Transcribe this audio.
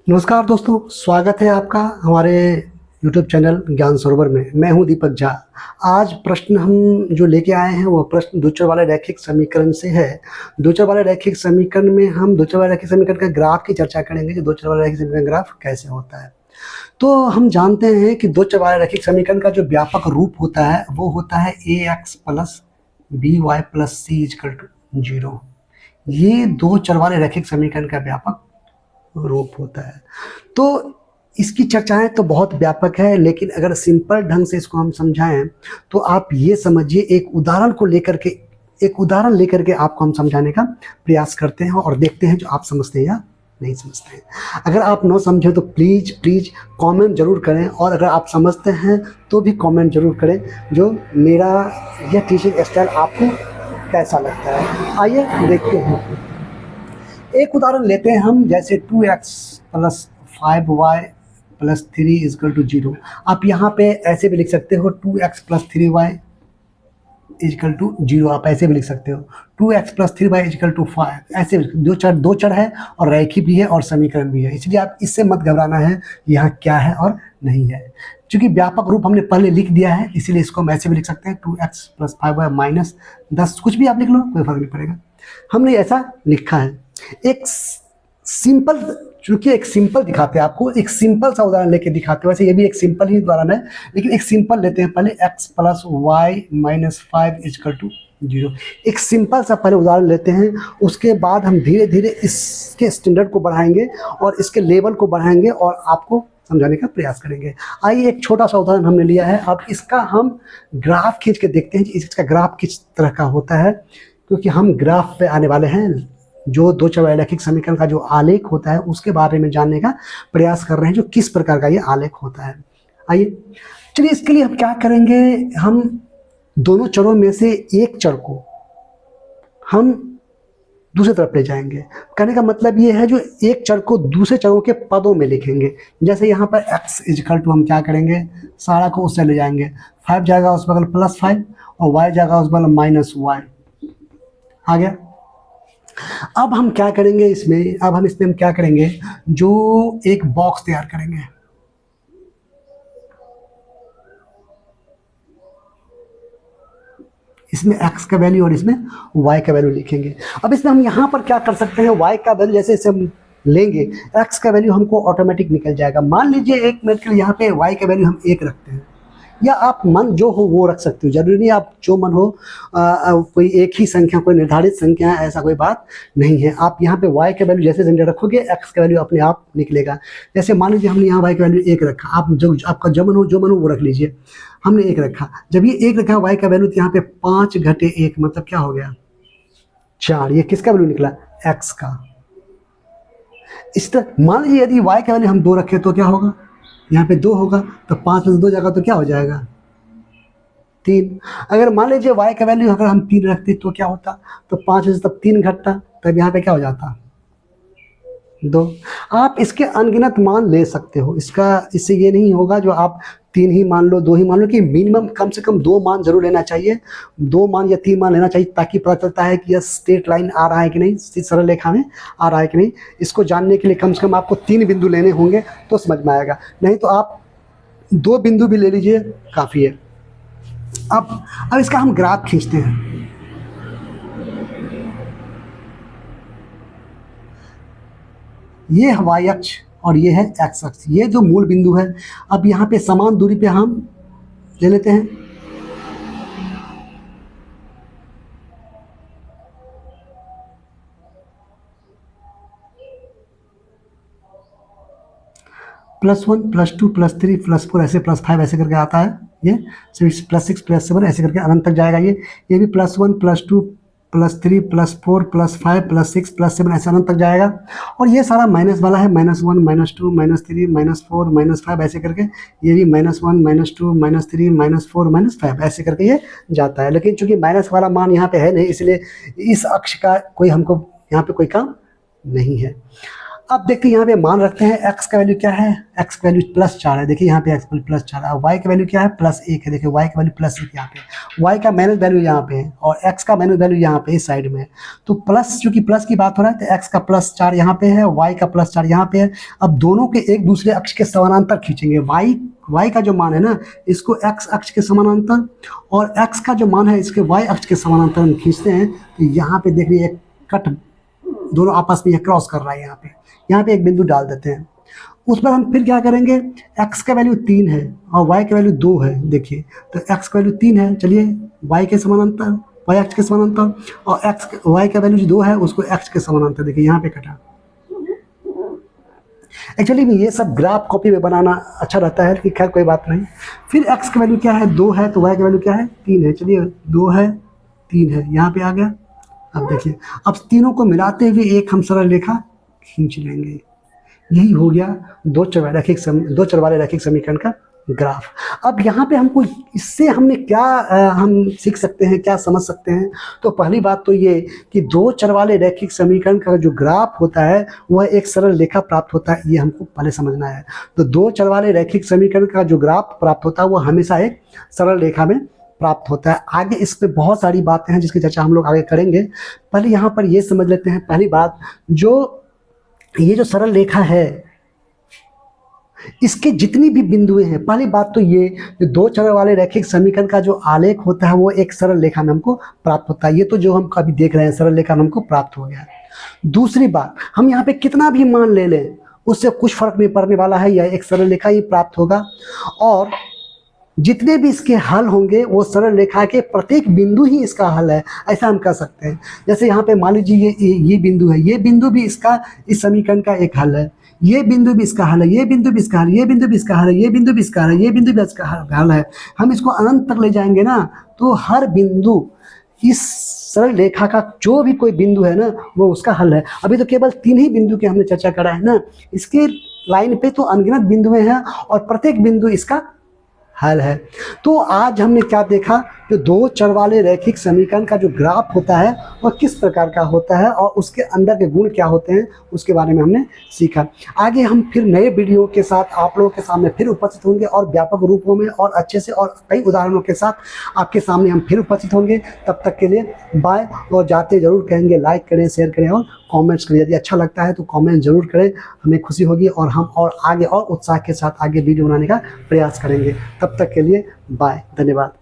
नमस्कार दोस्तों, स्वागत है आपका हमारे YouTube चैनल ज्ञान सरोवर में। मैं हूं दीपक झा। आज प्रश्न हम जो लेके आए हैं वो प्रश्न दो चर वाले रैखिक समीकरण से है। दो चर वाले रैखिक समीकरण में हम दो चर वाले रैखिक समीकरण का ग्राफ की चर्चा करेंगे कि दो चर वाले रैखिक समीकरण का ग्राफ कैसे होता है। तो हम जानते हैं कि दो चर वाले रैखिक समीकरण का जो व्यापक रूप होता है वो होता है ax plus b y plus c is equal to 0। ये दो चर वाले रैखिक समीकरण का व्यापक रूप होता है। तो इसकी चर्चाएं तो बहुत व्यापक है, लेकिन अगर सिंपल ढंग से इसको हम समझाएं तो आप ये समझिए, एक उदाहरण लेकर के आपको हम समझाने का प्रयास करते हैं और देखते हैं जो आप समझते हैं या नहीं समझते हैं। अगर आप न समझे तो प्लीज़ कमेंट जरूर करें, और अगर आप समझते हैं तो भी कमेंट जरूर करें जो मेरा यह टीचिंग स्टाइल आपको कैसा लगता है। आइए देखते हैं। एक उदाहरण लेते हैं हम, जैसे 2x plus 5y plus 3 is equal to 0। आप यहाँ पे ऐसे भी लिख सकते हो 2x plus 3y is equal to 0। आप ऐसे भी लिख सकते हो 2x plus 3y is equal to 5। ऐसे दो चर है और रैखी भी है और समीकरण भी है, इसलिए आप इससे मत घबराना है यहाँ क्या है और नहीं है। क्योंकि व्यापक रूप हमने पहले लिख दिया है, इसीलिए इसको हम ऐसे भी लिख सकते हैं 2x प्लस 5y माइनस 10। कुछ भी आप लिख लो, कोई फर्क नहीं पड़ेगा, हमने ऐसा लिखा है। एक सिंपल, चूंकि एक सिंपल दिखाते हैं आपको, एक सिंपल सा उदाहरण लेके दिखाते हैं। वैसे ये भी एक सिंपल ही उदाहरण है, लेकिन एक सिंपल लेते हैं पहले। x plus y minus 5 is equal to 0। एक सिंपल सा पहले उदाहरण लेते हैं, उसके बाद हम धीरे धीरे इसके स्टैंडर्ड को बढ़ाएंगे और इसके लेवल को बढ़ाएंगे और आपको समझाने का प्रयास करेंगे। आइए, एक छोटा सा उदाहरण हमने लिया है, अब इसका हम ग्राफ खींच के देखते हैं कि इसका ग्राफ किस तरह का होता है। क्योंकि हम ग्राफ पे आने वाले हैं, जो दो चर वाले रैखिक समीकरण का जो आलेख होता है उसके बारे में जानने का प्रयास कर रहे हैं, जो किस प्रकार का ये आलेख होता है। आइए चलिए, इसके लिए हम क्या करेंगे, हम दोनों चरों में से एक चर को हम दूसरी तरफ ले जाएंगे। कहने का मतलब ये है, जो एक चर को दूसरे चरों के पदों में लिखेंगे। जैसे यहाँ पर x इजकल टू हम क्या करेंगे, सारा को उससे ले जाएंगे। 5 जाएगा उस बगल प्लस 5 और y जाएगा उस बगल माइनस y। आ गया। अब हम क्या करेंगे इसमें, हम क्या करेंगे, जो एक बॉक्स तैयार करेंगे। इसमें x का वैल्यू और इसमें y का वैल्यू लिखेंगे। अब इसमें हम यहाँ पर क्या कर सकते हैं, y का वैल्यू जैसे इसे हम लेंगे, x का वैल्यू हमको ऑटोमेटिक निकल जाएगा। मान लीजिए एक मिनट के लिए यहाँ पे y का वैल्यू हम 1 रखते हैं, या आप मन जो हो वो रख सकते हो, जरूरी नहीं आप जो मन हो कोई एक ही संख्या, कोई निर्धारित संख्या, ऐसा कोई बात नहीं है। आप यहाँ पे y का वैल्यू जैसे जनरेट रखोगे, x का वैल्यू अपने आप निकलेगा। जैसे मान लीजिए हमने यहाँ y का वैल्यू 1 रखा, आप जो आपका जो मन हो वो रख लीजिए। हमने 1 रखा, जब ये 1 रखा y का वैल्यू, तो यहाँ पे 5 घटे 1 मतलब क्या हो गया, 4। ये किसका वैल्यू निकला, x का। इस तरह मान लीजिए यदि y का वैल्यू हम 2 रखें तो क्या होगा, यहाँ पे 2 होगा, तो 5 में से 2 जाएगा तो क्या हो जाएगा, 3। अगर मान लीजिए y का वैल्यू अगर हम 3 रखते तो क्या होता, तो 5 में से तब 3 घटता, तब यहाँ पे क्या हो जाता, 2। आप इसके अनगिनत मान ले सकते हो, इससे ये नहीं होगा जो आप 3 ही मान लो, 2 ही मान लो, कि मिनिमम कम से कम 2 मान जरूर लेना चाहिए। 2 मान या 3 मान लेना चाहिए, ताकि पता चलता है कि यह स्ट्रेट लाइन आ रहा है कि नहीं, सरल रेखा में आ रहा है कि नहीं। इसको जानने के लिए कम से कम आपको 3 बिंदु लेने होंगे तो समझ में आएगा, नहीं तो आप 2 बिंदु भी ले लीजिए, काफ़ी है। अब इसका हम ग्राफ खींचते हैं। ये है y अक्ष और ये है x अक्ष, ये जो मूल बिंदु है। अब यहाँ पे समान दूरी पे हम ले लेते हैं, +1 +2 +3 +4 ऐसे +5 ऐसे करके आता है। ये +6 +7 ऐसे करके अनंत तक जाएगा। ये भी +1 +2 +3 +4 +5 +6 +7 ऐसे अनंत तक जाएगा। और ये सारा माइनस वाला है, -1 -2 -3 -4 -5 ऐसे करके, ये भी -1 -2 -3 -4 -5 ऐसे करके ये जाता है। लेकिन चूंकि माइनस वाला मान यहाँ पे है नहीं, इसलिए इस अक्ष का कोई हमको यहाँ पे कोई काम नहीं है। अब देखिए यहाँ पे मान रखते हैं x का वैल्यू क्या है, x का वैल्यू +4 है। देखिए यहाँ पे x +4 है और y का वैल्यू क्या है +1 है। देखिए y का वैल्यू +1 यहाँ पे, y का माइनस वैल्यू यहाँ पे है और x का माइनस वैल्यू यहाँ पे इस साइड में है। तो प्लस, चूंकि प्लस की बात हो रहा है तो x का +4 यहाँ पे है, y का +4 यहाँ पे है। अब दोनों के एक दूसरे अक्ष के समानांतर खींचेंगे। y का जो मान है ना, इसको x अक्ष के समानांतर और x का जो मान है इसके y अक्ष के समानांतर हम खींचते हैं। तो यहाँ पे देखिए एक कट दोनों आपस में क्रॉस कर रहा है। यहाँ पे एक बिंदु डाल देते हैं। उस पर हम फिर क्या करेंगे, x का वैल्यू 3 है और y का वैल्यू 2 है। देखिए तो x का वैल्यू 3 है, चलिए y के समानांतर, y अक्ष के समानांतर, और y का वैल्यू जो 2 है उसको x के समानांतर। देखिए यहाँ पे कटा। एक्चुअली में ये सब ग्राफ कॉपी में बनाना अच्छा रहता है कि खैर कोई बात नहीं। फिर x का वैल्यू क्या है, 2 है, तो y का वैल्यू क्या है, 3 है। चलिए 2 है 3 है, यहाँ पे आ गया। अब देखिए, अब तीनों को मिलाते हुए एक हम सरल रेखा खींच लेंगे। यही हो गया दो चर वाले रैखिक समीकरण का ग्राफ। अब यहाँ पे हमको इससे हमने क्या हम सीख सकते हैं, क्या समझ सकते हैं। तो पहली बात तो ये कि दो चर वाले रैखिक समीकरण का जो ग्राफ होता है वह एक सरल रेखा प्राप्त होता है, ये हमको पहले समझना है। तो दो चर वाले रैखिक समीकरण का जो ग्राफ प्राप्त होता है वह हमेशा एक सरल रेखा में प्राप्त होता है। आगे इस पे बहुत सारी बातें हैं जिसकी चर्चा हम लोग आगे करेंगे। पहले यहाँ पर ये समझ लेते हैं, पहली बात, ये जो सरल रेखा है इसके जितनी भी बिंदुएं हैं, पहली बात तो ये जो दो चर वाले रैखिक समीकरण का जो आलेख होता है वो एक सरल रेखा में हमको प्राप्त होता है। ये तो जो हम अभी देख रहे हैं सरल रेखा में हमको प्राप्त हो गया है। दूसरी बात, हम यहाँ पे कितना भी मान ले लें उससे कुछ फर्क नहीं पड़ने वाला है, यह एक सरल रेखा ही प्राप्त होगा। और जितने भी इसके हल होंगे वो सरल रेखा के प्रत्येक बिंदु ही इसका हल है, ऐसा हम कह सकते हैं। जैसे यहाँ पे मान लीजिए ये बिंदु है, ये बिंदु भी इसका इस समीकरण का एक हल है, ये बिंदु भी इसका हल है, ये बिंदु भी इसका हल है, ये बिंदु भी इसका हल है, ये बिंदु भी इसका हल है, ये बिंदु भी इसका हल है। हम इसको अनंत तक ले जाएंगे ना, तो हर बिंदु इस सरल रेखा का जो भी कोई बिंदु है ना वो उसका हल है। अभी तो केवल 3 ही बिंदु की हमने चर्चा करा है ना, इसके लाइन पे तो अनगिनत बिंदुएं हैं और प्रत्येक बिंदु इसका हल है। तो आज हमने क्या देखा, जो दो चर वाले रैखिक समीकरण का जो ग्राफ होता है वह किस प्रकार का होता है और उसके अंदर के गुण क्या होते हैं उसके बारे में हमने सीखा। आगे हम फिर नए वीडियो के साथ आप लोगों के सामने फिर उपस्थित होंगे और व्यापक रूपों में और अच्छे से और कई उदाहरणों के साथ आपके सामने हम फिर उपस्थित होंगे। तब तक के लिए बाय। और जाते जरूर कहेंगे लाइक करें, शेयर करें और कमेंट्स करें। यदि अच्छा लगता है तो कमेंट जरूर करें, हमें खुशी होगी और हम और आगे और उत्साह के साथ आगे वीडियो बनाने का प्रयास करेंगे। तब तक के लिए बाय, धन्यवाद।